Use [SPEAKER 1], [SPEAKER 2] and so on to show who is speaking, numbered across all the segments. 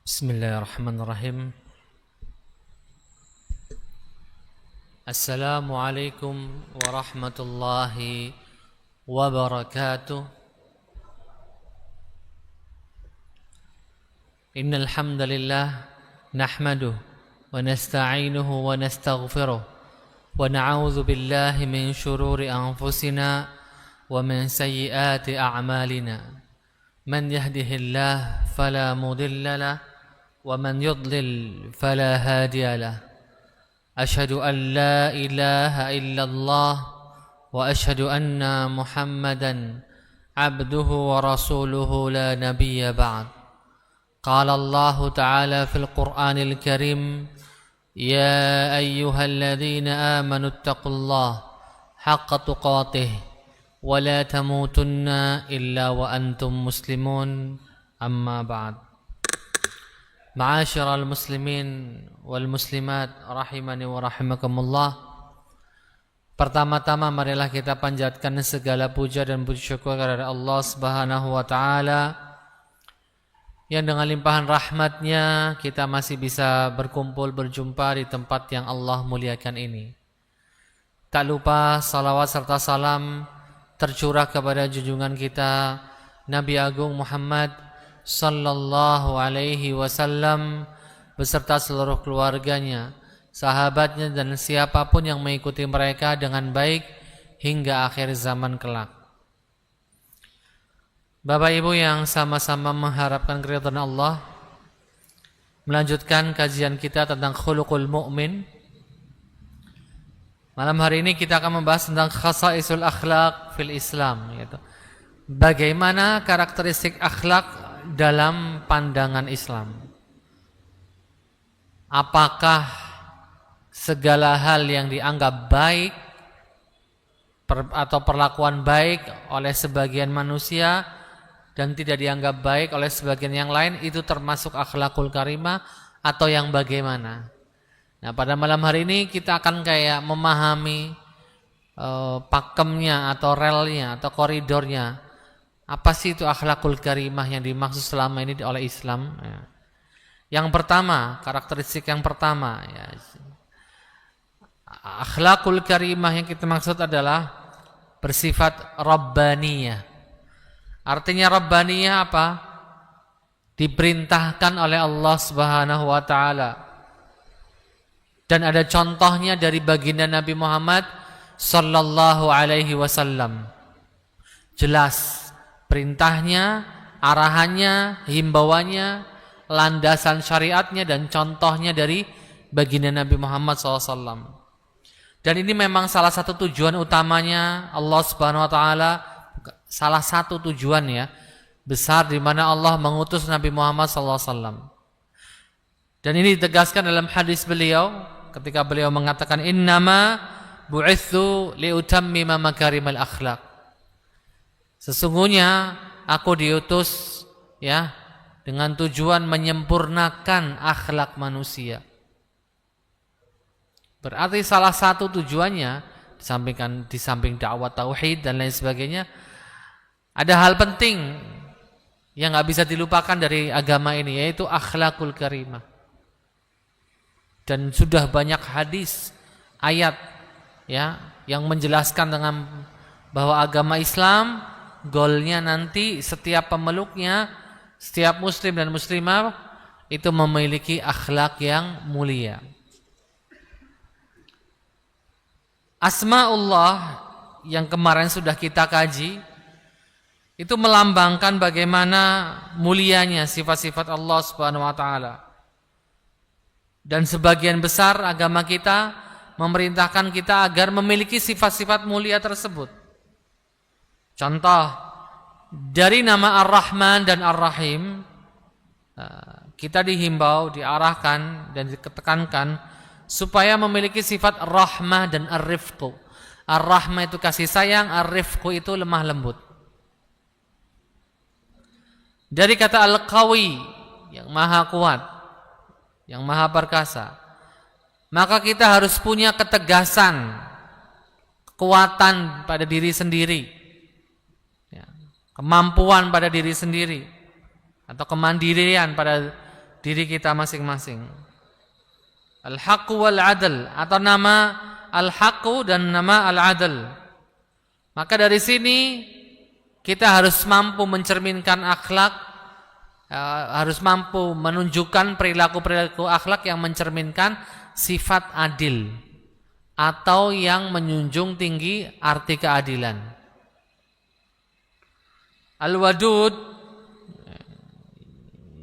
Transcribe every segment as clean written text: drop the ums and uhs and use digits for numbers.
[SPEAKER 1] Bismillahirrahmanirrahim. Assalamualaikum warahmatullahi wabarakatuh. Innal hamdalillah nahmaduhu wa nasta'inuhu wa nastaghfiruh wa na'udzu billahi min shururi anfusina wa min sayyiati a'malina. Man yahdihillahu fala mudilla lahu ومن يضلل فلا هادي له أشهد أن لا إله إلا الله وأشهد أن محمدا عبده ورسوله لا نبي بعد قال الله تعالى في القرآن الكريم يا أيها الذين آمنوا اتقوا الله حق تقاته ولا تموتن إلا وأنتم مسلمون أما بعد. Ma'asyiral muslimin wal muslimat rahimani wa rahimakumullah. Pertama-tama marilah kita panjatkan segala puja dan puji syukur kepada Allah Subhanahu wa taala yang dengan limpahan rahmatnya kita masih bisa berkumpul berjumpa di tempat yang Allah muliakan ini. Tak lupa salawat serta salam tercurah kepada junjungan kita Nabi Agung Muhammad sallallahu alaihi wasallam beserta seluruh keluarganya, sahabatnya dan siapapun yang mengikuti mereka dengan baik hingga akhir zaman kelak. Bapak Ibu yang sama-sama mengharapkan keridhaan Allah, melanjutkan kajian kita tentang khuluqul mu'min. Malam hari ini kita akan membahas tentang khasaisul akhlaq fil Islam, yaitu bagaimana karakteristik akhlak dalam pandangan Islam. Apakah segala hal yang dianggap baik atau perlakuan baik oleh sebagian manusia dan tidak dianggap baik oleh sebagian yang lain itu termasuk akhlakul karimah atau yang bagaimana? Nah, pada malam hari ini kita akan kayak memahami pakemnya atau relnya atau koridornya. Apa sih itu akhlakul karimah yang dimaksud selama ini oleh Islam? Ya. Yang pertama, karakteristik yang pertama, ya, akhlakul karimah yang kita maksud adalah bersifat rabbaniyah. Artinya rabbaniyah apa? Diperintahkan oleh Allah Subhanahu wa taala. Dan ada contohnya dari baginda Nabi Muhammad sallallahu alaihi wasallam. Jelas perintahnya, arahannya, himbauannya, landasan syariatnya dan contohnya dari baginda Nabi Muhammad SAW. Dan ini memang salah satu tujuan utamanya Allah Subhanahu Wa Taala, salah satu tujuan ya besar di mana Allah mengutus Nabi Muhammad SAW. Dan ini ditegaskan dalam hadis beliau ketika beliau mengatakan innama bu'itsu liutammima makarimal akhlaq. Sesungguhnya aku diutus ya dengan tujuan menyempurnakan akhlak manusia. Berarti salah satu tujuannya di samping dakwah tauhid dan lain sebagainya, ada hal penting yang nggak bisa dilupakan dari agama ini, yaitu akhlakul karimah. Dan sudah banyak hadis, ayat ya yang menjelaskan dengan bahwa agama Islam goalnya nanti setiap pemeluknya, setiap muslim dan muslimah itu memiliki akhlak yang mulia. Asmaullah yang kemarin sudah kita kaji itu melambangkan bagaimana mulianya sifat-sifat Allah Subhanahu wa taala. Dan sebagian besar agama kita memerintahkan kita agar memiliki sifat-sifat mulia tersebut. Contoh dari nama Ar-Rahman dan Ar-Rahim, kita dihimbau, diarahkan dan ditekankan supaya memiliki sifat rahmah dan ar-rifqu. Ar-rahmah itu kasih sayang, ar-rifqu itu lemah lembut. Dari kata al-qawi yang maha kuat, yang maha perkasa, maka kita harus punya ketegasan, kekuatan pada diri sendiri. Kemampuan pada diri sendiri atau kemandirian pada diri kita masing-masing. Al-haqqu wal adl, atau nama al-haqqu dan nama al-adl. Maka dari sini kita harus mampu mencerminkan akhlak, harus mampu menunjukkan perilaku-perilaku akhlak yang mencerminkan sifat adil atau yang menjunjung tinggi arti keadilan. Al-wadud,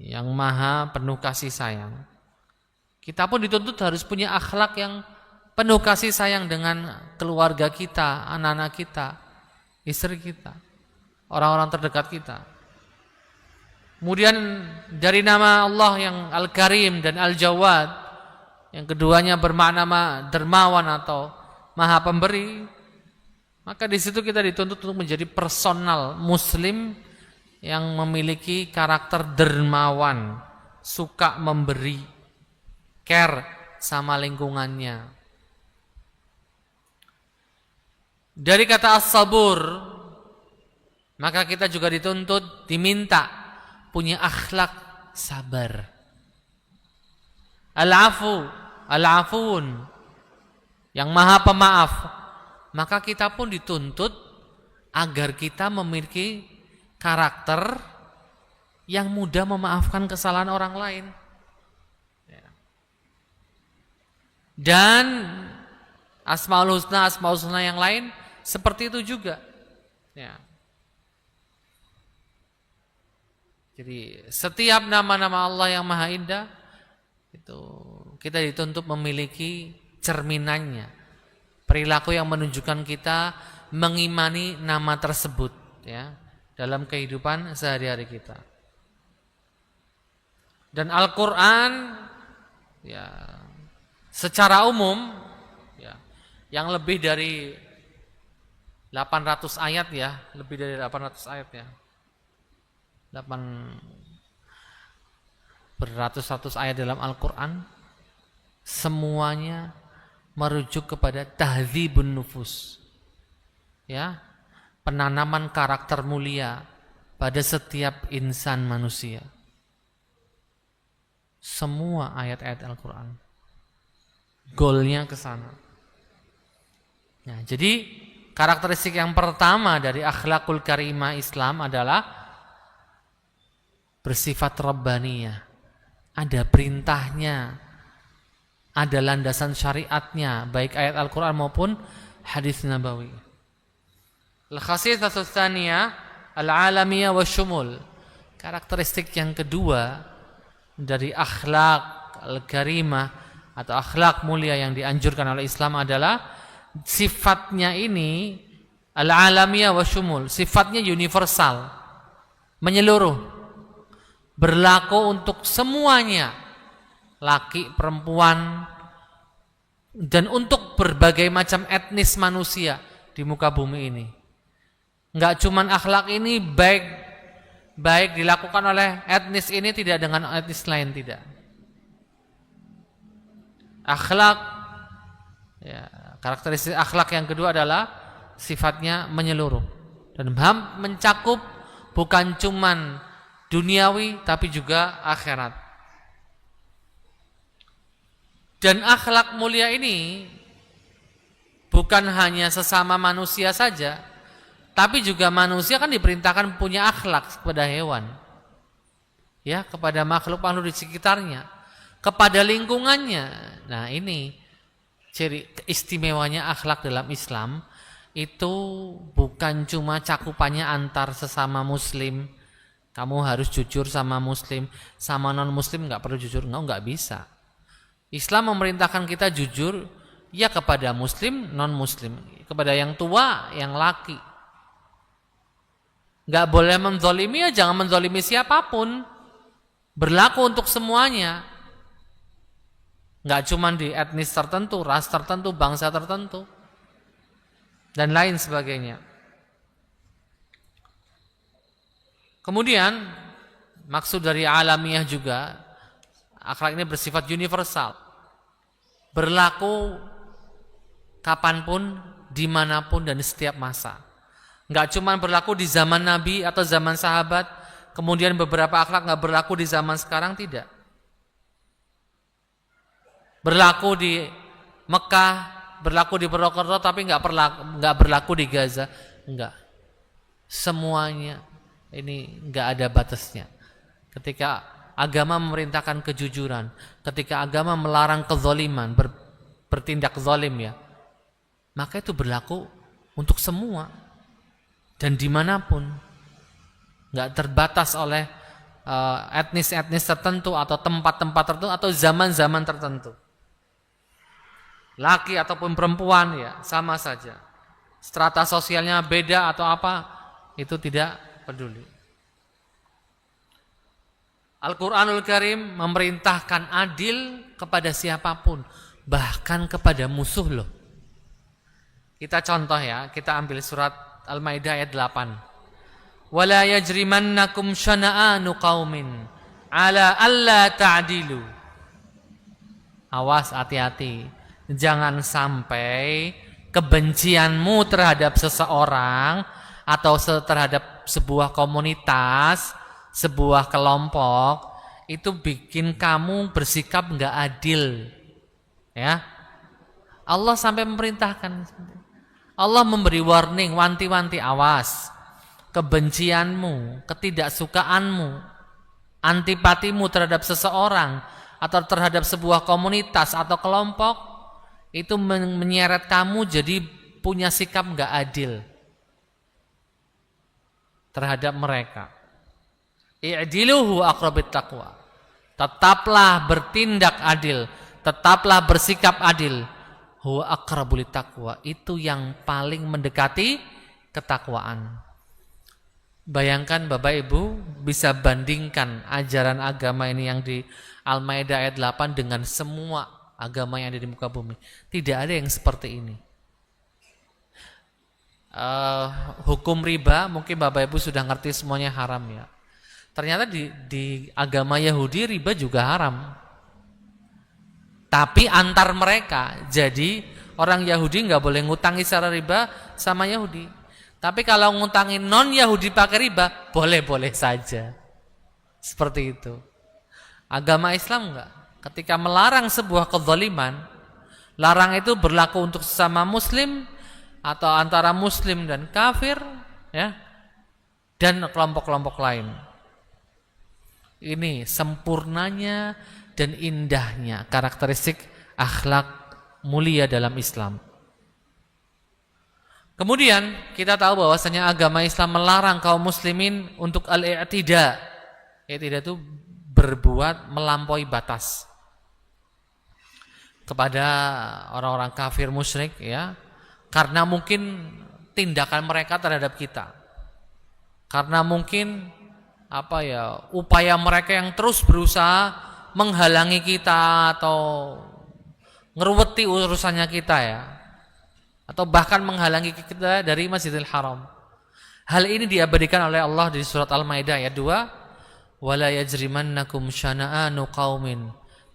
[SPEAKER 1] yang maha penuh kasih sayang. Kita pun dituntut harus punya akhlak yang penuh kasih sayang dengan keluarga kita, anak-anak kita, istri kita, orang-orang terdekat kita. Kemudian dari nama Allah yang Al-Karim dan Al-Jawad, yang keduanya bermakna dermawan atau maha pemberi, maka di situ kita dituntut untuk menjadi personal muslim yang memiliki karakter dermawan, suka memberi, care sama lingkungannya. Dari kata as-sabur, maka kita juga dituntut, diminta punya akhlak sabar. Al-afu, al-afun, yang maha pemaaf. Maka kita pun dituntut agar kita memiliki karakter yang mudah memaafkan kesalahan orang lain. Dan asmaul husna yang lain seperti itu juga. Ya. Jadi setiap nama-nama Allah yang maha indah itu kita dituntut memiliki cerminannya, perilaku yang menunjukkan kita mengimani nama tersebut, ya, dalam kehidupan sehari-hari kita. Dan Al-Quran, ya, secara umum, ya, yang lebih dari 800 ayat, ya, lebih dari 800 ayat, ya, beratus-ratus ayat dalam Al-Quran, semuanya merujuk kepada tahdzibun nufus, ya, penanaman karakter mulia pada setiap insan manusia. Semua ayat-ayat Al-Quran goalnya ke sana. Nah, jadi karakteristik yang pertama dari akhlakul karimah Islam adalah bersifat rabbaniyah. Ada perintahnya, ada landasan syariatnya, baik ayat Al-Quran maupun hadis nabawi. Al-khasisatu tsaniyah al-alamiyah wa syumul. Karakteristik yang kedua dari akhlak al-karimah atau akhlak mulia yang dianjurkan oleh Islam adalah sifatnya ini al-alamiyah wa syumul. Sifatnya universal, menyeluruh, berlaku untuk semuanya, laki, perempuan, dan untuk berbagai macam etnis manusia di muka bumi ini. Enggak cuman akhlak ini baik dilakukan oleh etnis ini tidak dengan etnis lain, tidak. Akhlak, ya, karakteristik akhlak yang kedua adalah sifatnya menyeluruh dan mencakup bukan cuman duniawi tapi juga akhirat. Dan akhlak mulia ini bukan hanya sesama manusia saja, tapi juga manusia kan diperintahkan punya akhlak kepada hewan, ya, kepada makhluk-makhluk di sekitarnya, kepada lingkungannya. Nah, ini ciri istimewanya akhlak dalam Islam, itu bukan cuma cakupannya antar sesama muslim. Kamu harus jujur sama muslim, sama non muslim nggak perlu jujur, nggak bisa. Islam memerintahkan kita jujur, ya, kepada muslim, non muslim, kepada yang tua, yang laki. Nggak boleh menzalimi, ya, jangan menzalimi siapapun. Berlaku untuk semuanya. Nggak cuma di etnis tertentu, ras tertentu, bangsa tertentu, dan lain sebagainya. Kemudian maksud dari alamiah juga, akhlak ini bersifat universal, berlaku kapanpun, dimanapun, dan di setiap masa. Nggak cuma berlaku di zaman Nabi atau zaman sahabat, kemudian beberapa akhlak nggak berlaku di zaman sekarang, tidak. Berlaku di Mekah, berlaku di Purwokerto, tapi nggak berlaku di Gaza. Enggak. Semuanya ini nggak ada batasnya. Ketika agama memerintahkan kejujuran, ketika agama melarang kezaliman, bertindak zalim ya, maka itu berlaku untuk semua dan dimanapun, nggak terbatas oleh etnis-etnis tertentu atau tempat-tempat tertentu atau zaman-zaman tertentu. Laki ataupun perempuan ya sama saja. Strata sosialnya beda atau apa, itu tidak peduli. Al-Quranul Karim memerintahkan adil kepada siapapun, bahkan kepada musuh loh. Kita contoh ya, kita ambil surat Al-Maidah ayat 8. Wala yajrimannakum syana'anu qaumin ala alla ta'dilu. Awas, hati-hati. Jangan sampai kebencianmu terhadap seseorang atau terhadap sebuah komunitas, sebuah kelompok itu bikin kamu bersikap enggak adil. Ya. Allah sampai memerintahkan. Allah memberi warning, wanti-wanti, awas. Kebencianmu, ketidaksukaanmu, antipatimu terhadap seseorang atau terhadap sebuah komunitas atau kelompok itu menyeret kamu jadi punya sikap enggak adil terhadap mereka. I'diluhu aqrabut taqwa. Tetaplah bertindak adil, tetaplah bersikap adil. Huwa aqrabul taqwa, itu yang paling mendekati ketakwaan. Bayangkan Bapak Ibu bisa bandingkan ajaran agama ini yang di Al-Maidah ayat 8 dengan semua agama yang ada di muka bumi. Tidak ada yang seperti ini. Hukum riba mungkin Bapak Ibu sudah ngerti semuanya haram ya. Ternyata di agama Yahudi riba juga haram. Tapi antar mereka, jadi orang Yahudi nggak boleh ngutangi secara riba sama Yahudi. Tapi kalau ngutangi non Yahudi pakai riba, boleh-boleh saja. Seperti itu. Agama Islam enggak. Ketika melarang sebuah kezaliman, larang itu berlaku untuk sesama muslim atau antara muslim dan kafir ya, dan kelompok-kelompok lain. Ini sempurnanya dan indahnya karakteristik akhlak mulia dalam Islam. Kemudian kita tahu bahwasanya agama Islam melarang kaum muslimin untuk al-i'tida. I'tida itu berbuat melampaui batas kepada orang-orang kafir musyrik ya, karena mungkin tindakan mereka terhadap kita, karena mungkin upaya mereka yang terus berusaha menghalangi kita atau ngeruweti urusannya kita ya, atau bahkan menghalangi kita dari Masjidil Haram. Hal ini diabadikan oleh Allah di surat Al-Maidah ayat 2, wala yajrimannakum syana'anu qaumin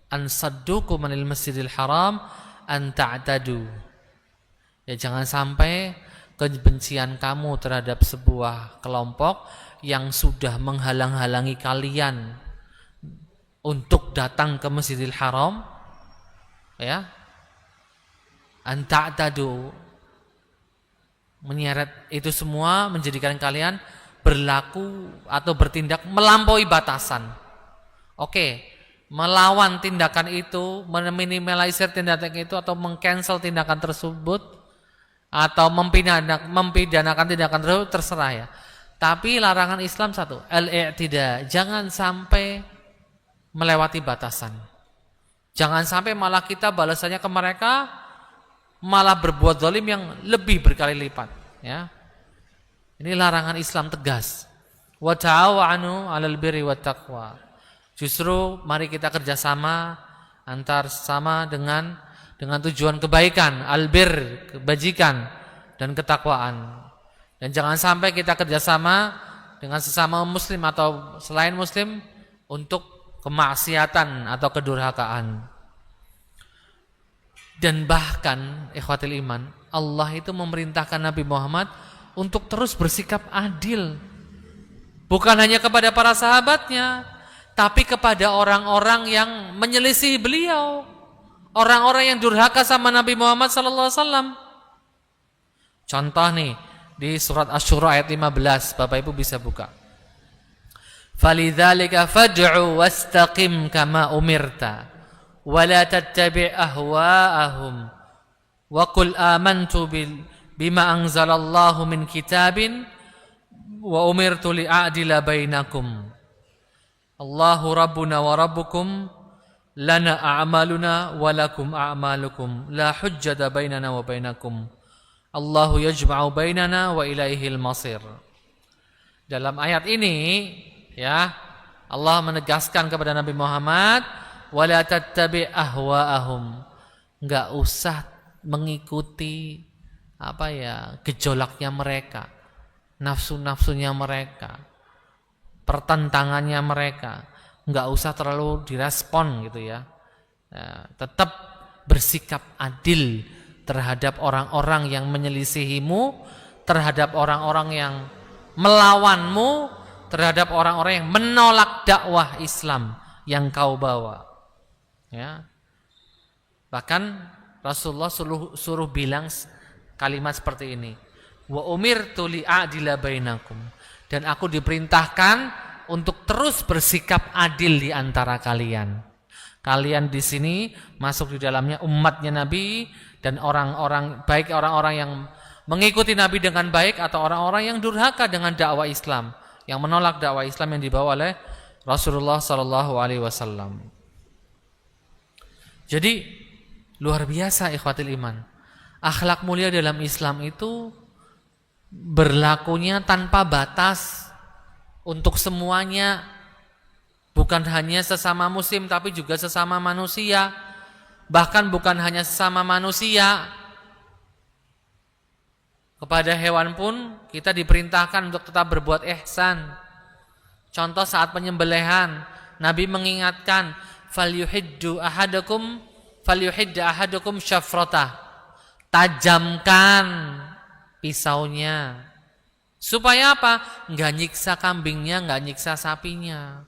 [SPEAKER 1] an saddukum anil Masjidil Haram an ta'tadu. Ya, jangan sampai kebencian kamu terhadap sebuah kelompok yang sudah menghalang-halangi kalian untuk datang ke Masjidil Haram ya, an ta'tadu, menyeret itu semua menjadikan kalian berlaku atau bertindak melampaui batasan. Oke, melawan tindakan itu, meminimalisir tindakan itu atau mengcancel tindakan tersebut atau mempidanakan tindakan tersebut terserah ya. Tapi larangan Islam satu, al-i'tida, jangan sampai melewati batasan. Jangan sampai malah kita balasannya ke mereka malah berbuat zalim yang lebih berkali lipat ya. Ini larangan Islam tegas. Wa ta'awanu 'alal birri wat taqwa. Justru mari kita kerjasama antar sesama dengan tujuan kebaikan, albir, kebajikan dan ketakwaan. Dan jangan sampai kita kerjasama dengan sesama muslim atau selain muslim untuk kemaksiatan atau kedurhakaan. Dan bahkan ikhwatil iman, Allah itu memerintahkan Nabi Muhammad untuk terus bersikap adil. Bukan hanya kepada para sahabatnya, tapi kepada orang-orang yang menyelisihi beliau. orang-orang yang durhaka sama Nabi Muhammad sallallahu alaihi wasallam. Contoh nih di surat Asy-Syura ayat 15, Bapak Ibu bisa buka. Falidzalika fad'u wastaqim kama umirta wa la tattabi' ahwa'ahum wa qul amantu bima anzalallahu min kitabin wa umirtu li'adila bainakum Allahu rabbuna wa rabbukum lana a'maluna wa lakum a'malukum la hujjata bainana wa bainakum Allahu yajma'u bainana wa ilaihil masir. Dalam ayat ini ya, Allah menegaskan kepada Nabi Muhammad, wala tattabi ahwa'ahum. Enggak usah mengikuti gejolaknya mereka, nafsu-nafsunya mereka, pertentangannya mereka. Enggak usah terlalu direspon gitu ya. Tetap bersikap adil terhadap orang-orang yang menyelisihimu, terhadap orang-orang yang melawanmu, terhadap orang-orang yang menolak dakwah Islam yang kau bawa. Ya. Bahkan Rasulullah suruh bilang kalimat seperti ini. Wa umirtu li'adila bainakum. Dan aku diperintahkan untuk terus bersikap adil di antara kalian. Kalian di sini masuk di dalamnya umatnya Nabi dan orang-orang baik orang-orang yang mengikuti Nabi dengan baik atau orang-orang yang durhaka dengan dakwah Islam, yang menolak dakwah Islam yang dibawa oleh Rasulullah sallallahu alaihi wasallam. Jadi luar biasa ikhwatil iman. Akhlak mulia dalam Islam itu berlakunya tanpa batas untuk semuanya, bukan hanya sesama muslim tapi juga sesama manusia. Bahkan bukan hanya sesama manusia, kepada hewan pun kita diperintahkan untuk tetap berbuat ihsan. Contoh saat penyembelihan, Nabi mengingatkan, falyuhidda ahadukum syafratah. Tajamkan pisaunya. Supaya apa? Enggak nyiksa kambingnya, enggak nyiksa sapinya.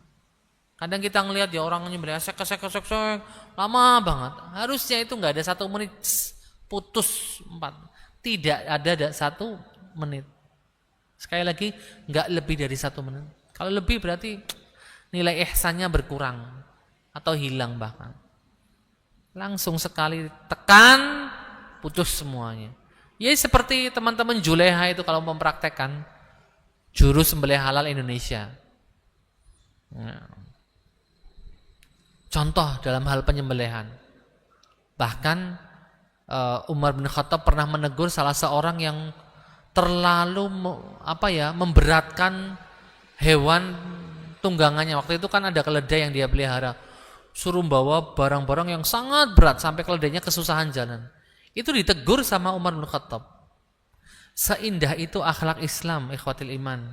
[SPEAKER 1] Kadang kita ngelihat ya orang nyembelih sek lama banget. Harusnya itu enggak ada 1 menit putus 4. Tidak ada 1 menit. Sekali lagi enggak lebih dari 1 menit. Kalau lebih berarti nilai ihsannya berkurang atau hilang bahkan. Langsung sekali tekan putus semuanya. Ya seperti teman-teman Juleha itu kalau mempraktekkan jurus sembelih halal Indonesia. Contoh dalam hal penyembelihan. Bahkan Umar bin Khattab pernah menegur salah seorang yang terlalu memberatkan hewan tunggangannya. Waktu itu kan ada keledai yang dia pelihara. Suruh bawa barang-barang yang sangat berat sampai keledainya kesusahan jalan. Itu ditegur sama Umar bin Khattab. Seindah itu akhlak Islam, ikhwatil iman.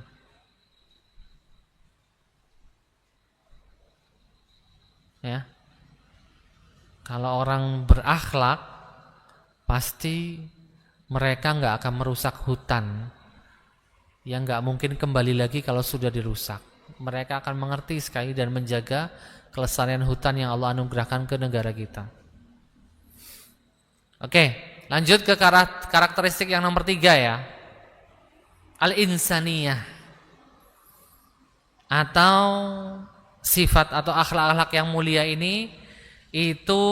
[SPEAKER 1] Ya. Kalau orang berakhlak, pasti mereka nggak akan merusak hutan yang nggak mungkin kembali lagi kalau sudah dirusak. Mereka akan mengerti sekali dan menjaga kelestarian hutan yang Allah anugerahkan ke negara kita. Oke, lanjut ke karakteristik yang nomor 3 ya. Al-insaniyah, atau sifat atau akhlak-akhlak yang mulia ini itu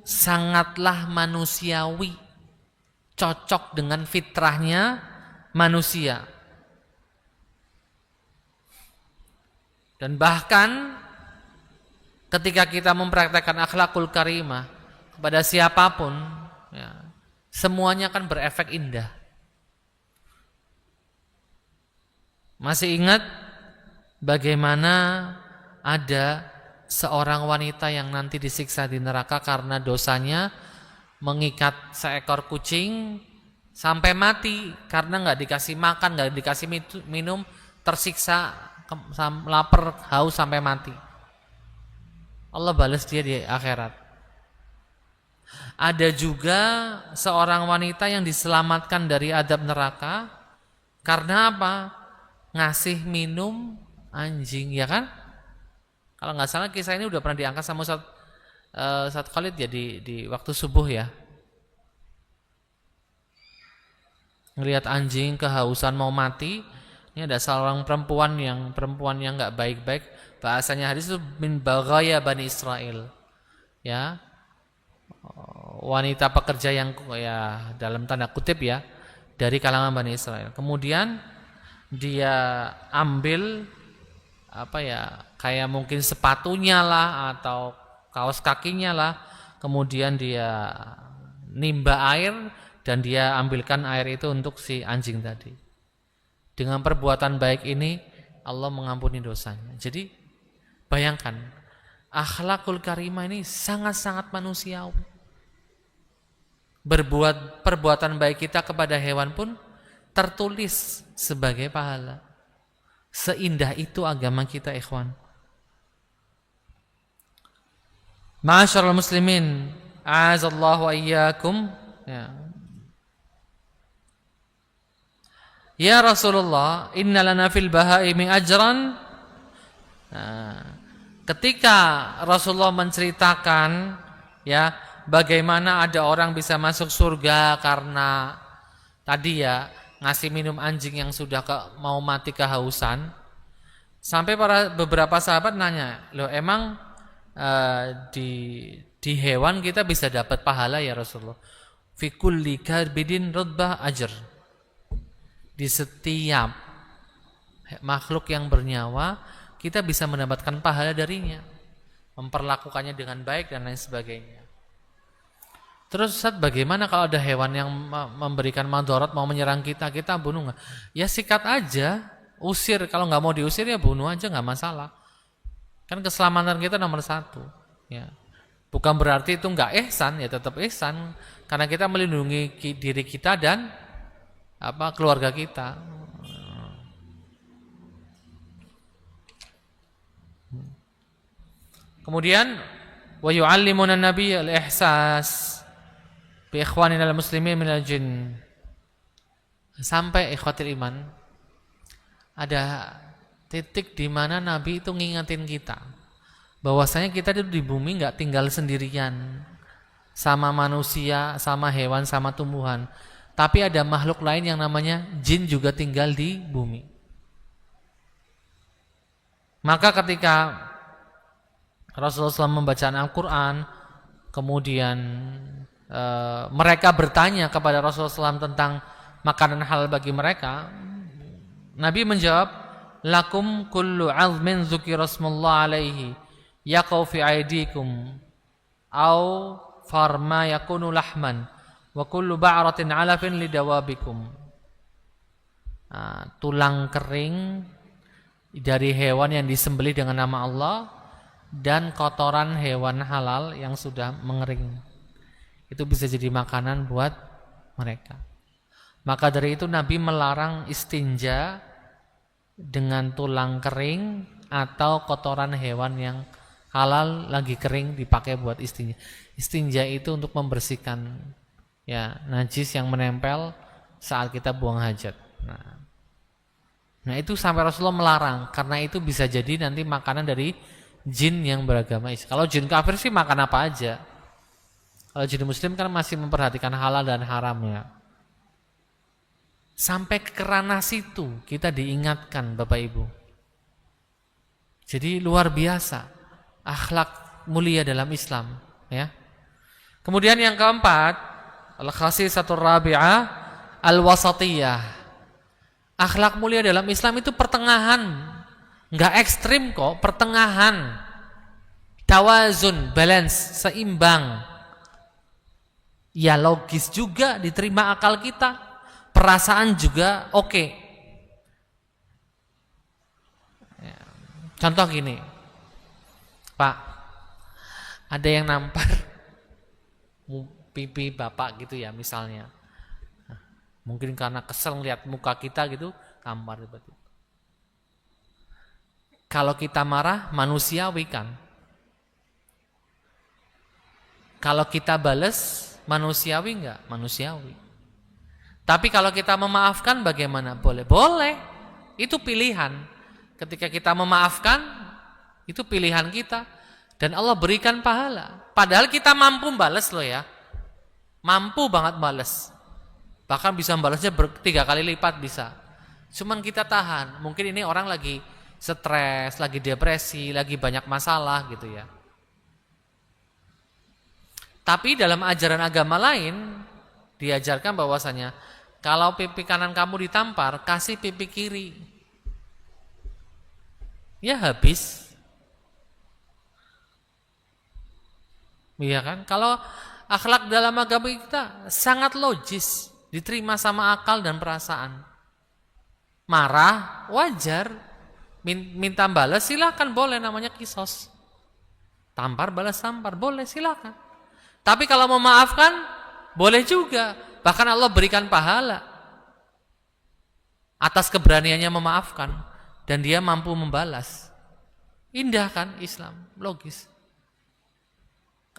[SPEAKER 1] sangatlah manusiawi, cocok dengan fitrahnya manusia. Dan bahkan ketika kita mempraktekkan akhlakul karimah kepada siapapun, ya, semuanya akan berefek indah. Masih ingat bagaimana ada seorang wanita yang nanti disiksa di neraka karena dosanya mengikat seekor kucing sampai mati karena nggak dikasih makan, nggak dikasih minum, tersiksa, lapar, haus sampai mati. Allah balas dia di akhirat. Ada juga seorang wanita yang diselamatkan dari adab neraka karena apa? Ngasih minum anjing, ya kan? Kalau nggak salah kisah ini udah pernah diangkat sama Ustaz satu kali dia di waktu subuh ya, ngelihat anjing kehausan mau mati. Ini ada seorang perempuan yang nggak baik-baik. Bahasanya hadis itu min baghaya Bani Israel. Ya, wanita pekerja yang ya dalam tanda kutip ya dari kalangan Bani Israel. Kemudian dia ambil apa ya, kayak mungkin sepatunya lah atau kaos kakinya lah. Kemudian dia nimba air dan dia ambilkan air itu untuk si anjing tadi. Dengan perbuatan baik ini Allah mengampuni dosanya. Jadi bayangkan, akhlakul karimah ini sangat-sangat manusiawi. Perbuatan baik kita kepada hewan pun tertulis sebagai pahala. Seindah itu agama kita, ikhwan. Ma'asyiral muslimin, a'azallahu wa iyyakum. Ya Rasulullah, inna lana fil bahaimi ajran. Ketika Rasulullah menceritakan ya bagaimana ada orang bisa masuk surga karena tadi ya ngasih minum anjing yang sudah mau mati kehausan, sampai beberapa sahabat nanya, loh emang di hewan kita bisa dapat pahala ya Rasulullah? Fi kulli karbidin rutbah ajr. Di setiap makhluk yang bernyawa kita bisa mendapatkan pahala darinya, memperlakukannya dengan baik dan lain sebagainya. Terus Ustaz, bagaimana kalau ada hewan yang memberikan madarat, mau menyerang kita, kita bunuh nggak? Ya sikat aja, usir. Kalau nggak mau diusir ya bunuh aja, nggak masalah. Kan keselamatan kita nomor satu. Ya. Bukan berarti itu nggak ihsan, ya tetap ihsan, karena kita melindungi diri kita dan keluarga kita. Kemudian wa yu'allimuna an-nabiy al-ihsas bi ikhwanina al-muslimin minal jin. Sampai ikhwatil iman, ada titik di mana Nabi itu ngingetin kita bahwasanya kita di bumi enggak tinggal sendirian sama manusia, sama hewan, sama tumbuhan. Tapi ada makhluk lain yang namanya jin juga tinggal di bumi. Maka ketika Rasulullah SAW membaca Al-Quran, kemudian mereka bertanya kepada Rasulullah SAW tentang makanan halal bagi mereka, Nabi menjawab, lakum kullu 'azmin dzukira rasmullah alaihi yaqau fi aidikum au farma yakunu lahman wa kullu ba'ratin 'alafin lidawabikum. Tulang kering dari hewan yang disembelih dengan nama Allah dan kotoran hewan halal yang sudah mengering, itu bisa jadi makanan buat mereka. Maka dari itu Nabi melarang istinja dengan tulang kering atau kotoran hewan yang halal lagi kering dipakai buat istinja. Istinja itu untuk membersihkan ya najis yang menempel saat kita buang hajat. Nah itu sampai Rasulullah melarang, karena itu bisa jadi nanti makanan dari jin yang beragama Islam. Kalau jin kafir sih makan apa aja. Kalau jin muslim kan masih memperhatikan halal dan haram ya. Sampai ke ranah situ kita diingatkan Bapak Ibu. Jadi luar biasa akhlak mulia dalam Islam ya. Kemudian yang keempat, al-khasisatur rabi'ah al-wasatiyah. Akhlak mulia dalam Islam itu pertengahan, enggak ekstrim kok, pertengahan. Tawazun, balance, seimbang. Ya logis juga, diterima akal kita. Perasaan juga oke. Ya. Contoh gini, Pak, ada yang nampar pipi bapak gitu ya misalnya. Mungkin karena kesel ngeliat muka kita gitu, tampar tiba-tiba. Kalau kita marah manusiawi kan. Kalau kita bales manusiawi enggak? Manusiawi. Tapi kalau kita memaafkan bagaimana? Boleh. Boleh. Itu pilihan. Ketika kita memaafkan, itu pilihan kita. Dan Allah berikan pahala. Padahal kita mampu balas loh ya. Mampu banget balas. Bahkan bisa balasnya 3 kali lipat bisa. Cuman kita tahan. Mungkin ini orang lagi stres, lagi depresi, lagi banyak masalah gitu ya. Tapi dalam ajaran agama lain diajarkan bahwasanya kalau pipi kanan kamu ditampar, kasih pipi kiri. Ya habis. Iya kan? Kalau akhlak dalam agama kita sangat logis, diterima sama akal dan perasaan. Marah wajar, minta balas silakan, boleh, namanya kisos. Tampar balas tampar, boleh, silakan. Tapi kalau memaafkan boleh juga, bahkan Allah berikan pahala atas keberaniannya memaafkan dan dia mampu membalas. Indah kan Islam, logis.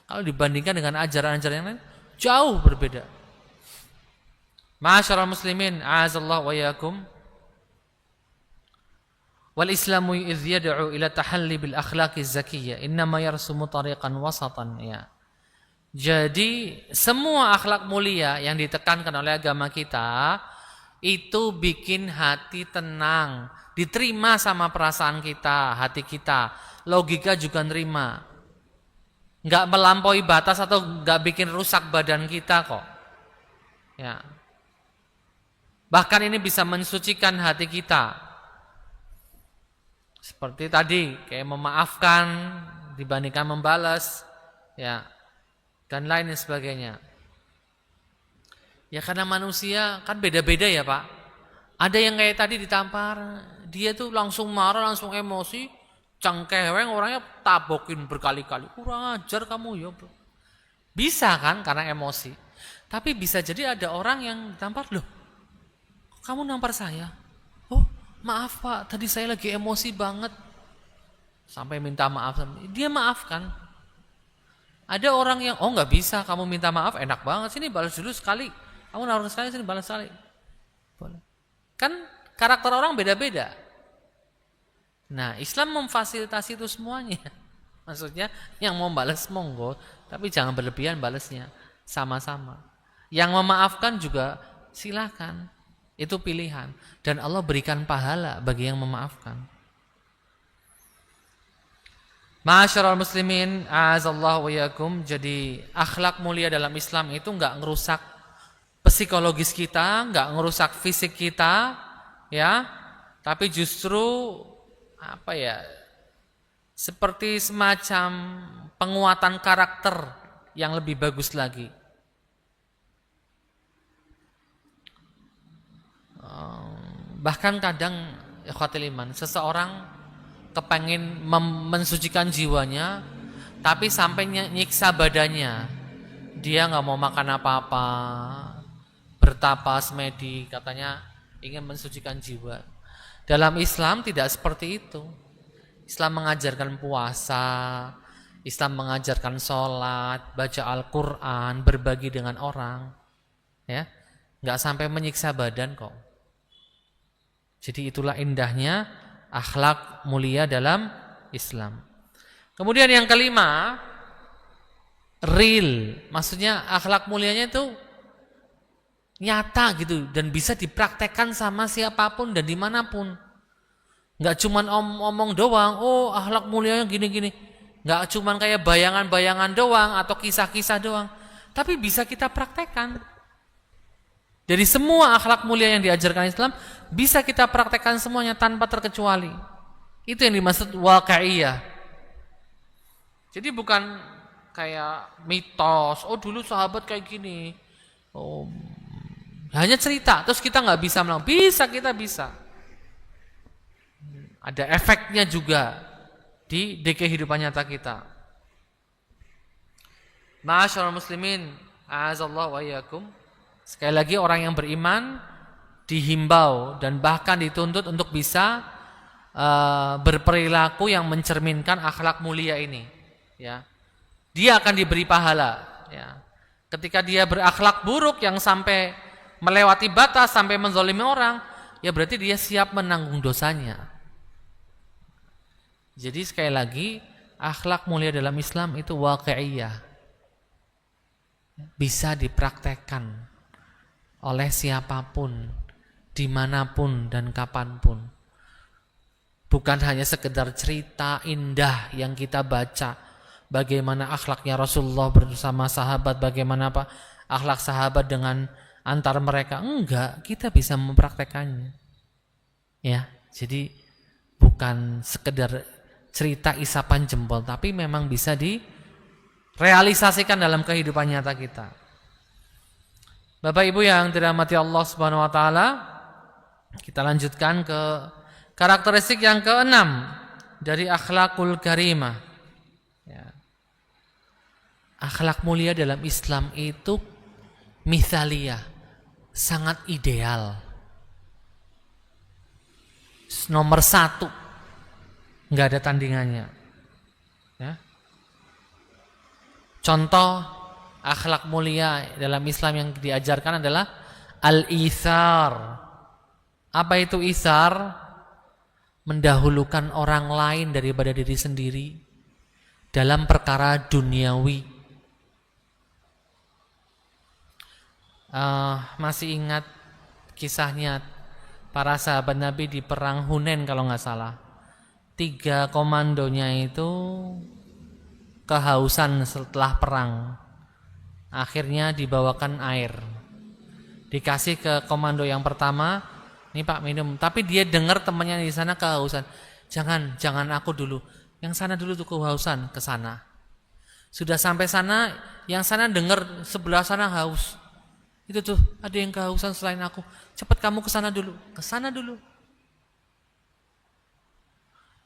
[SPEAKER 1] Kalau dibandingkan dengan ajaran-ajaran yang lain, jauh berbeda. Ma'asyiral muslimin, a'azallahu wa iyyakum. Wal Islamu idh yad'u ila tahalli bil akhlaqiz zakiyyah, innama yarsumu tariqan wasatan, ya. Jadi semua akhlak mulia yang ditekankan oleh agama kita itu bikin hati tenang, diterima sama perasaan kita, hati kita. Logika juga nerima. Enggak melampaui batas atau enggak bikin rusak badan kita kok. Ya. Bahkan ini bisa mensucikan hati kita. Seperti tadi, kayak memaafkan dibandingkan membalas, ya. Dan lain sebagainya. Ya karena manusia kan beda-beda ya Pak. Ada yang kayak tadi ditampar, dia tuh langsung marah, langsung emosi, cengkeweng, orangnya tabokin berkali-kali. Kurang ajar kamu ya. Bisa kan karena emosi. Tapi bisa jadi ada orang yang ditampar, loh kamu nampar saya? Oh maaf Pak, tadi saya lagi emosi banget. Sampai minta maaf, dia maafkan. Ada orang yang, oh nggak bisa, kamu minta maaf, enak banget, sini balas dulu sekali. Kamu naruh sekali, sini balas sekali. Boleh. Kan karakter orang beda-beda. Nah, Islam memfasilitasi itu semuanya. Maksudnya yang mau balas monggo, tapi jangan berlebihan balasnya. Sama-sama. Yang memaafkan juga silakan. Itu pilihan. Dan Allah berikan pahala bagi yang memaafkan. Ma'asyiral muslimin, a'azallahu wa iyyakum. Jadi akhlak mulia dalam Islam itu enggak ngerusak psikologis kita, enggak ngerusak fisik kita, ya. Tapi justru apa ya? Seperti semacam penguatan karakter yang lebih bagus lagi. Bahkan kadang ikhwatul iman, seseorang kepengen mensucikan jiwanya, tapi sampai nyiksa badannya. Dia nggak mau makan apa-apa, bertapas medi, katanya ingin mensucikan jiwa. Dalam Islam tidak seperti itu. Islam mengajarkan puasa, Islam mengajarkan sholat, baca Al-Quran, berbagi dengan orang, ya, nggak sampai menyiksa badan kok. Jadi itulah indahnya akhlak mulia dalam Islam. Kemudian yang kelima, real. Maksudnya akhlak mulianya itu nyata gitu dan bisa dipraktekkan sama siapapun dan dimanapun. Nggak cuman omong doang, oh akhlak mulianya gini-gini. Nggak cuman kayak bayangan-bayangan doang atau kisah-kisah doang. Tapi bisa kita praktekkan. Jadi semua akhlak mulia yang diajarkan Islam bisa kita praktekkan semuanya tanpa terkecuali. Itu yang dimaksud waqi'iyah. Jadi bukan kayak mitos, oh dulu sahabat kayak gini. Oh, hanya cerita, terus kita nggak bisa melakukan. Bisa, kita bisa. Ada efeknya juga di kehidupan nyata kita. Ma'asyiral muslimin, a'azallahu wa iyyakum. Sekali lagi orang yang beriman dihimbau dan bahkan dituntut untuk bisa berperilaku yang mencerminkan akhlak mulia ini, ya. Dia akan diberi pahala, ya. Ketika dia berakhlak buruk yang sampai melewati batas, sampai menzalimi orang, ya berarti dia siap menanggung dosanya. Jadi sekali lagi akhlak mulia dalam Islam itu waqi'iyah, bisa dipraktekkan oleh siapapun, dimanapun dan kapanpun. Bukan hanya sekedar cerita indah yang kita baca, bagaimana akhlaknya Rasulullah bersama sahabat, bagaimana akhlak sahabat dengan antar mereka. Enggak, kita bisa mempraktekannya. Ya, jadi bukan sekedar cerita isapan jempol, tapi memang bisa direalisasikan dalam kehidupan nyata kita. Bapak Ibu yang dirahmati Allah Subhanahu wa taala, kita lanjutkan ke karakteristik yang keenam dari akhlakul karimah. Ya. Akhlak mulia dalam Islam itu mithaliyah, sangat ideal. Nomor 1, nggak ada tandingannya. Ya. Contoh akhlak mulia dalam Islam yang diajarkan adalah al-ithar. Apa itu ithar? Mendahulukan orang lain daripada diri sendiri dalam perkara duniawi. Masih ingat kisahnya para sahabat Nabi di perang Hunain kalau nggak salah. 3 komandonya itu kehausan setelah perang. Akhirnya dibawakan air. Dikasih ke komando yang pertama, "Nih Pak, minum." Tapi dia dengar temannya di sana kehausan. Jangan aku dulu. Yang sana dulu tuh kehausan, ke sana. Sudah sampai sana, yang sana dengar sebelah sana haus. Itu tuh, ada yang kehausan selain aku. Cepat kamu ke sana dulu. Ke sana dulu.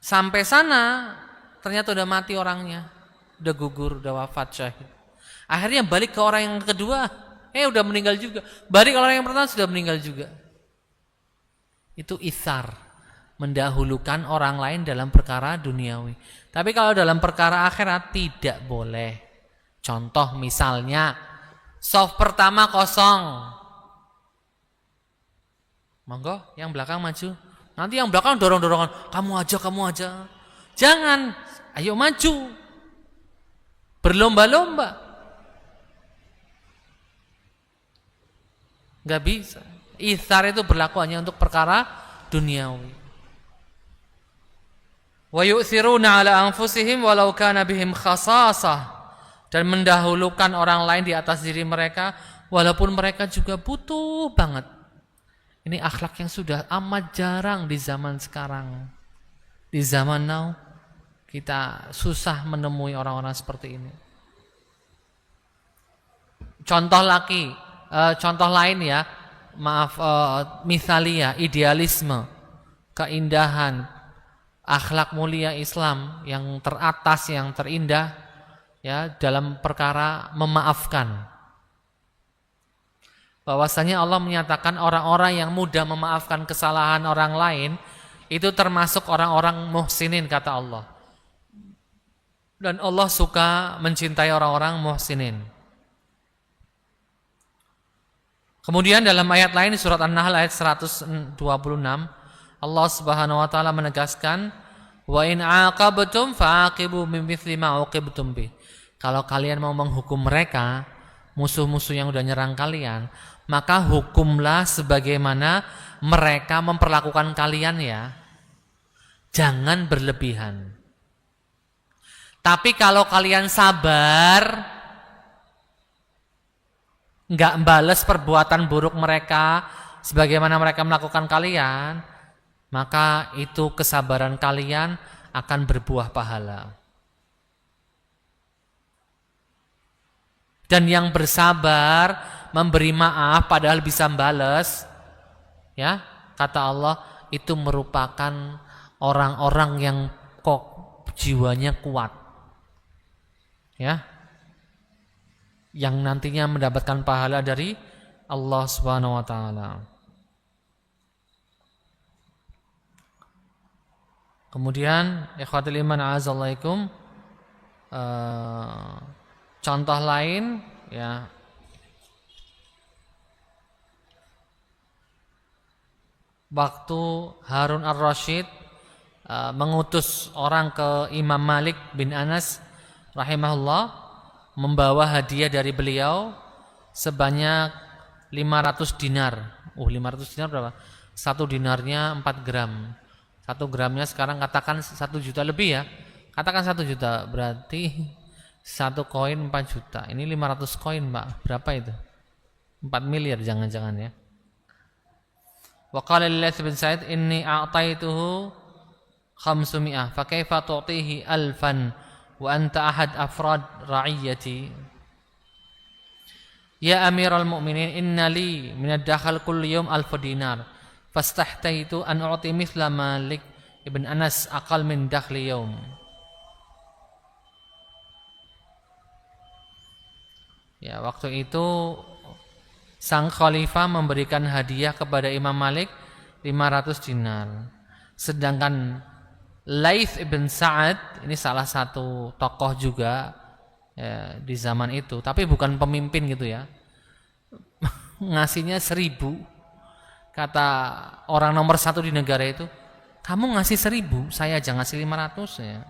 [SPEAKER 1] Sampai sana, ternyata udah mati orangnya. Udah gugur, udah wafat, syahid. Akhirnya balik ke orang yang kedua, udah meninggal juga. Balik ke orang yang pertama, sudah meninggal juga. Itu ithar, mendahulukan orang lain dalam perkara duniawi. Tapi kalau dalam perkara akhirat tidak boleh. Contoh misalnya, soft pertama kosong. Monggo, yang belakang maju. Nanti yang belakang dorong-dorongan, kamu aja. Jangan, ayo maju. Berlomba-lomba. Gak bisa. Ithar itu berlaku hanya untuk perkara duniawi. Wa yu'thiruna ala anfusihim walau kana bihim khasasah. Dan mendahulukan orang lain di atas diri mereka walaupun mereka juga butuh banget. Ini akhlak yang sudah amat jarang di zaman sekarang. Di zaman now kita susah menemui orang-orang seperti ini. Contoh lain ya, mithalia, idealisme, keindahan, akhlak mulia Islam yang teratas, yang terindah ya dalam perkara memaafkan. Bahwasanya Allah menyatakan orang-orang yang mudah memaafkan kesalahan orang lain itu termasuk orang-orang muhsinin, kata Allah. Dan Allah suka mencintai orang-orang muhsinin. Kemudian dalam ayat lain surat An-Nahl ayat 126 Allah Subhanahu wa taala menegaskan, wa in aqabtum fa'aqibu bimithli ma uqibtum bih. Kalau kalian mau menghukum mereka, musuh-musuh yang udah nyerang kalian, maka hukumlah sebagaimana mereka memperlakukan kalian ya. Jangan berlebihan. Tapi kalau kalian sabar, enggak membalas perbuatan buruk mereka sebagaimana mereka melakukan kalian, maka itu kesabaran kalian akan berbuah pahala. Dan yang bersabar memberi maaf padahal bisa membalas, ya, kata Allah, itu merupakan orang-orang yang kok jiwanya kuat, ya, yang nantinya mendapatkan pahala dari Allah Subhanahu wa taala. Kemudian ikhwatul iman a'azallahikum, contoh lain ya, waktu Harun ar-Rasyid mengutus orang ke Imam Malik bin Anas rahimahullah membawa hadiah dari beliau sebanyak 500 dinar. 500 dinar berapa? Satu dinarnya 4 gram. 1 gramnya sekarang katakan 1 juta lebih ya. Katakan 1 juta berarti 1 koin 4 juta. Ini 500 koin, Mbak. Berapa itu? 4 miliar jangan-jangan ya. Wa qala lillahi bin Sa'id inni a'taituhu 500 fa kaifa tu'tihi alfan wa anta ahad afrad ra'iyati. Ya Amirul Mu'minin inna li min ad-dakhal kulli yawm 1000 dinar fastahtaitu an u'ti mithla Malik ibn Anas aqal min dakhli yawm. Ya, waktu itu sang khalifah memberikan hadiah kepada Imam Malik 500 dinar. Sedangkan Laits ibn Sa'ad ini salah satu tokoh juga ya, di zaman itu, tapi bukan pemimpin gitu ya. Ngasihnya 1000. Kata orang nomor 1 di negara itu, kamu ngasih 1000, saya aja ngasih 500 ya.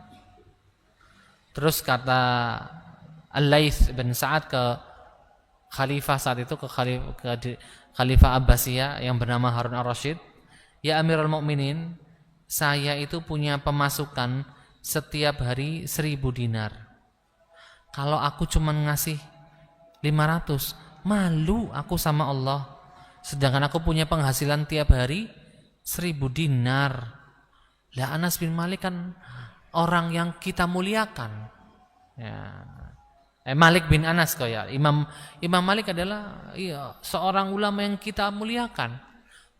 [SPEAKER 1] Terus kata Al-Laits bin Sa'ad ke khalifah saat itu, ke khalifah Abbasiyah yang bernama Harun ar-Rasyid, ya Amirul Mukminin, saya itu punya pemasukan setiap hari 1000 dinar. Kalau aku cuma ngasih 500, malu aku sama Allah. Sedangkan aku punya penghasilan tiap hari 1000 dinar. Lah Anas bin Malik kan orang yang kita muliakan. Ya. Malik bin Anas kok ya. Imam Malik adalah seorang ulama yang kita muliakan.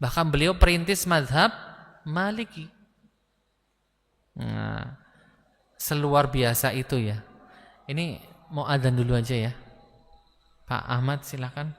[SPEAKER 1] Bahkan beliau perintis mazhab Maliki. Nah, seluar biasa itu ya. Ini mau adzan dulu aja ya. Pak Ahmad silakan.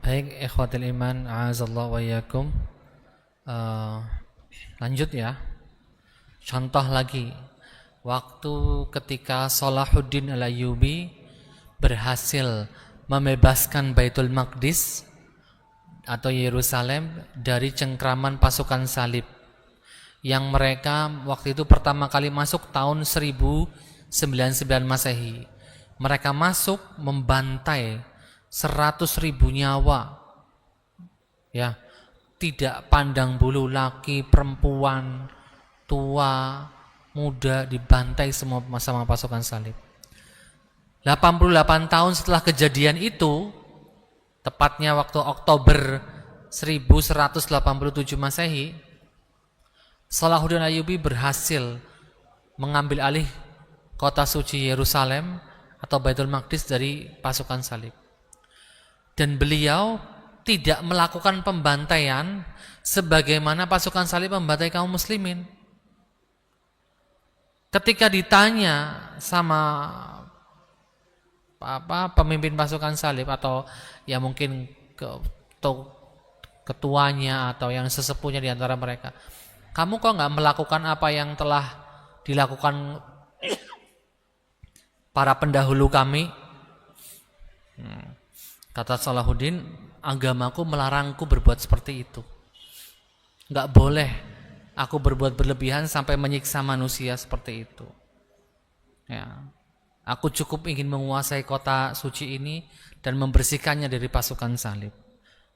[SPEAKER 1] Baik, ikhwatul iman, a'azallahu wa iyyakum. Lanjut ya. Contoh lagi. waktu ketika Salahuddin Al-Ayyubi berhasil membebaskan Baitul Maqdis atau Yerusalem dari cengkraman pasukan salib yang mereka waktu itu pertama kali masuk tahun 1099 Masehi. Mereka masuk membantai 100.000 nyawa, ya, tidak pandang bulu laki, perempuan, tua, muda, dibantai semua sama pasukan salib. 88 tahun setelah kejadian itu, tepatnya waktu Oktober 1187 Masehi, Salahuddin Ayyubi berhasil mengambil alih kota suci Yerusalem atau Baitul Maqdis dari pasukan salib. Dan beliau tidak melakukan pembantaian sebagaimana pasukan salib membantai kaum muslimin. Ketika ditanya sama pemimpin pasukan salib atau ya mungkin ketuanya atau yang sesepuhnya di antara mereka, kamu kok nggak melakukan apa yang telah dilakukan para pendahulu kami? Kata Salahuddin, agamaku melarangku berbuat seperti itu. Nggak boleh aku berbuat berlebihan sampai menyiksa manusia seperti itu. Ya, aku cukup ingin menguasai kota suci ini dan membersihkannya dari pasukan salib.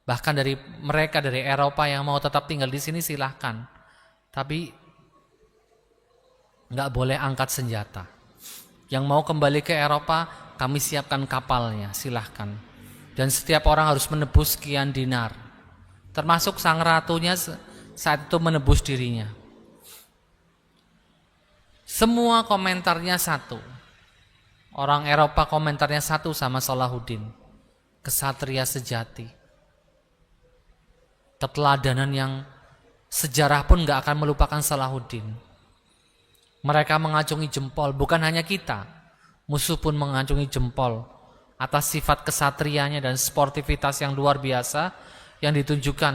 [SPEAKER 1] Bahkan dari mereka dari Eropa yang mau tetap tinggal di sini silahkan, tapi nggak boleh angkat senjata. Yang mau kembali ke Eropa, kami siapkan kapalnya, silahkan. Dan setiap orang harus menebus sekian dinar, termasuk sang ratunya saat itu menebus dirinya. Semua komentarnya satu. Orang Eropa komentarnya satu sama Salahuddin. Kesatria sejati. Keteladanan yang sejarah pun gak akan melupakan Salahuddin. Mereka mengacungi jempol, bukan hanya kita. Musuh pun mengacungi jempol atas sifat kesatrianya dan sportivitas yang luar biasa yang ditunjukkan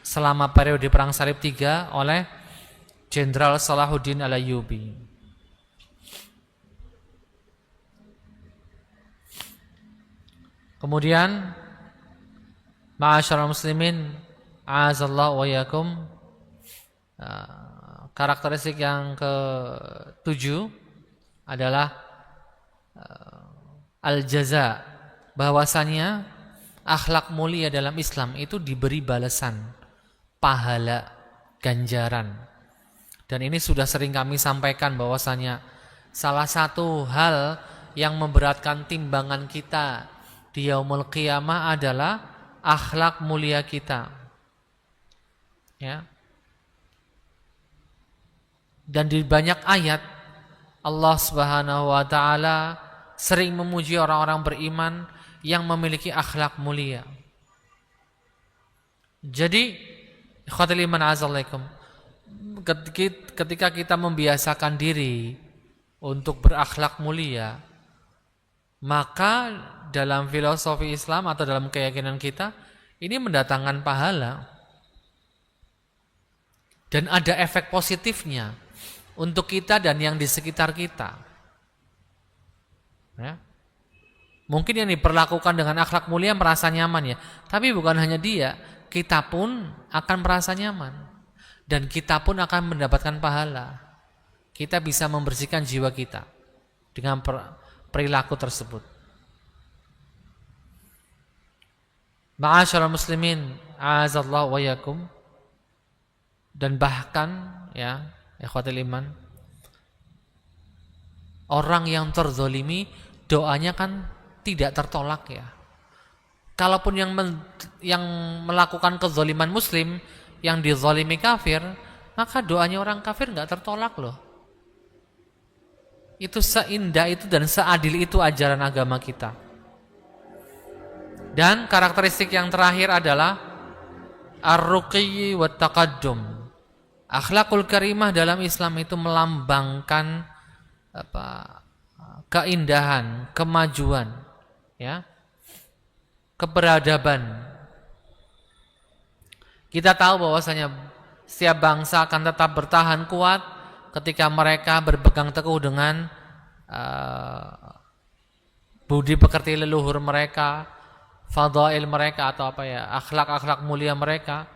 [SPEAKER 1] selama periode Perang Salib III oleh Jenderal Salahuddin Al-Ayyubi. Kemudian ma'asyiral muslimin, a'azallahu wa yakum, karakteristik yang ke-7 adalah al-jaza, bahwasannya akhlak mulia dalam Islam itu diberi balasan, pahala, ganjaran. Dan ini sudah sering kami sampaikan bahwasanya salah satu hal yang memberatkan timbangan kita di yaumul qiyamah adalah akhlak mulia kita. Ya. Dan di banyak ayat Allah Subhanahu wa taala sering memuji orang-orang beriman yang memiliki akhlak mulia. Jadi, ikhwatul iman azalaikum, ketika kita membiasakan diri untuk berakhlak mulia, maka dalam filosofi Islam atau dalam keyakinan kita, ini mendatangkan pahala. Dan ada efek positifnya untuk kita dan yang di sekitar kita. Ya. Mungkin yang diperlakukan dengan akhlak mulia merasa nyaman ya, tapi bukan hanya dia, kita pun akan merasa nyaman dan kita pun akan mendapatkan pahala. Kita bisa membersihkan jiwa kita dengan perilaku tersebut. Ma'asyiral muslimin, a'azallahu wa yakum. Dan bahkan ya, ikhwatul iman, orang yang terzolimi doanya kan tidak tertolak ya. Kalaupun yang melakukan kezoliman muslim, yang dizolimi kafir, maka doanya orang kafir nggak tertolak loh. Itu seindah itu dan seadil itu ajaran agama kita. Dan karakteristik yang terakhir adalah ar-ruqi wa taqaddum. Akhlakul karimah dalam Islam itu melambangkan keindahan, kemajuan, ya, keberadaban. Kita tahu bahwasanya setiap bangsa akan tetap bertahan kuat ketika mereka berpegang teguh dengan budi pekerti leluhur mereka, fadail mereka atau akhlak-akhlak mulia mereka.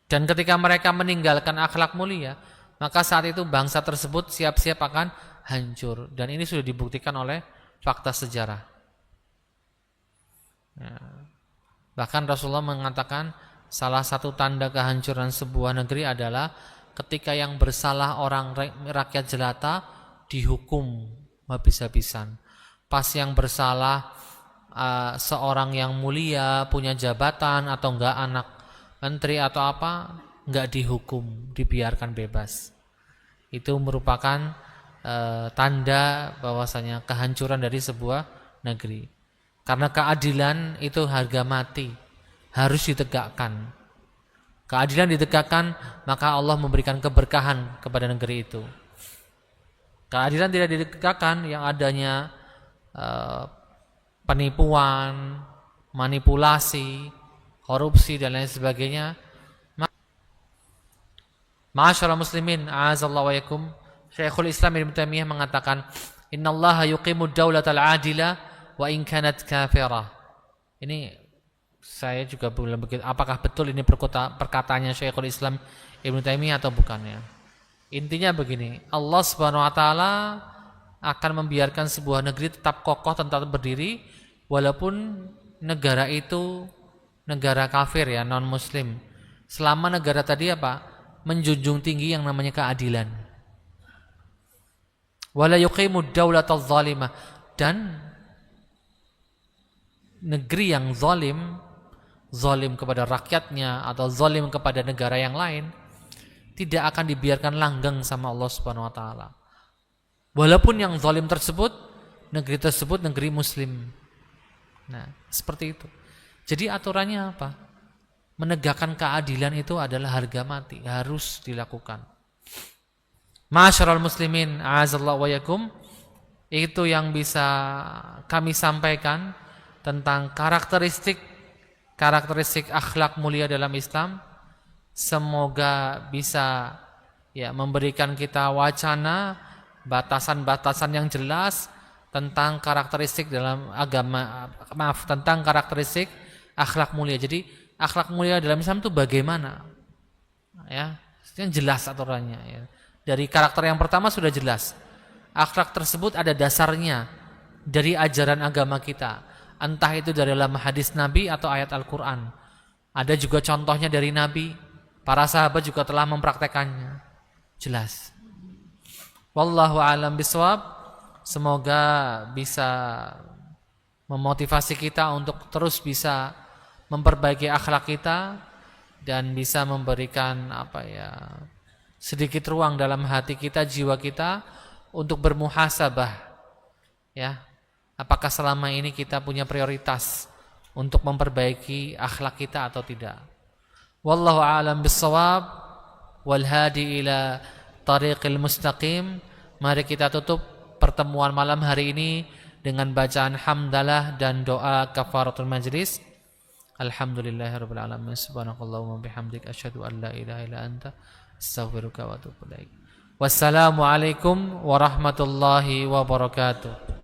[SPEAKER 1] Dan ketika mereka meninggalkan akhlak mulia, maka saat itu bangsa tersebut siap-siap akan hancur. Dan ini sudah dibuktikan oleh fakta sejarah. Bahkan Rasulullah mengatakan salah satu tanda kehancuran sebuah negeri adalah ketika yang bersalah orang rakyat jelata dihukum habis-habisan. Pas yang bersalah seorang yang mulia punya jabatan atau enggak anak menteri atau apa, enggak dihukum, dibiarkan bebas. Itu merupakan tanda bahwasanya kehancuran dari sebuah negeri. Karena keadilan itu harga mati, harus ditegakkan. Keadilan ditegakkan, maka Allah memberikan keberkahan kepada negeri itu. Keadilan tidak ditegakkan, yang adanya penipuan, manipulasi, korupsi dan lain sebagainya. Ma'asyiral muslimin, a'azallahu wa yakum. Syekhul Islam Ibnu Taimiyah mengatakan, "Innallaha yuqimud daulatal adila wa in kanat kafirah." Ini saya juga belum begitu apakah betul ini perkataannya Syekhul Islam Ibnu Taimiyah atau bukan ya. Intinya begini, Allah Subhanahu wa taala akan membiarkan sebuah negeri tetap kokoh, tetap berdiri walaupun negara itu negara kafir ya, non muslim. Selama negara tadi menjunjung tinggi yang namanya keadilan. Wala yuqimud daulatadz zalimah, dan negeri yang zalim kepada rakyatnya atau zalim kepada negara yang lain tidak akan dibiarkan langgeng sama Allah Subhanahu wa taala. Walaupun yang zalim tersebut negeri muslim. Nah, seperti itu. Jadi aturannya apa? Menegakkan keadilan itu adalah harga mati, harus dilakukan. Ma'asyiral muslimin, a'azallahu wa yakum. Itu yang bisa kami sampaikan tentang karakteristik akhlak mulia dalam Islam. Semoga bisa memberikan kita wacana, batasan-batasan yang jelas tentang karakteristik dalam agama, tentang karakteristik akhlak mulia. Jadi akhlak mulia dalam Islam itu bagaimana? Ya, yang jelas aturannya ya. Dari karakter yang pertama sudah jelas. Akhlak tersebut ada dasarnya dari ajaran agama kita. Entah itu dari dalam hadis Nabi atau ayat Al-Quran. Ada juga contohnya dari Nabi. Para sahabat juga telah mempraktekannya. Jelas. Wallahu a'lam bishawab. Semoga bisa memotivasi kita untuk terus bisa memperbaiki akhlak kita dan bisa memberikan sedikit ruang dalam hati kita, jiwa kita untuk bermuhasabah. Ya. Apakah selama ini kita punya prioritas untuk memperbaiki akhlak kita atau tidak? Wallahu a'lam bissawab wal hadi ila tariqil mustaqim. Mari kita tutup pertemuan malam hari ini dengan bacaan hamdalah dan doa kafaratul majlis. Alhamdulillahirabbil alamin. Subhanakallahumma bihamdika asyhadu an la ilaha illa anta astaghfiruka wa atubu ilaik. Wassalamualaikum warahmatullahi wabarakatuh.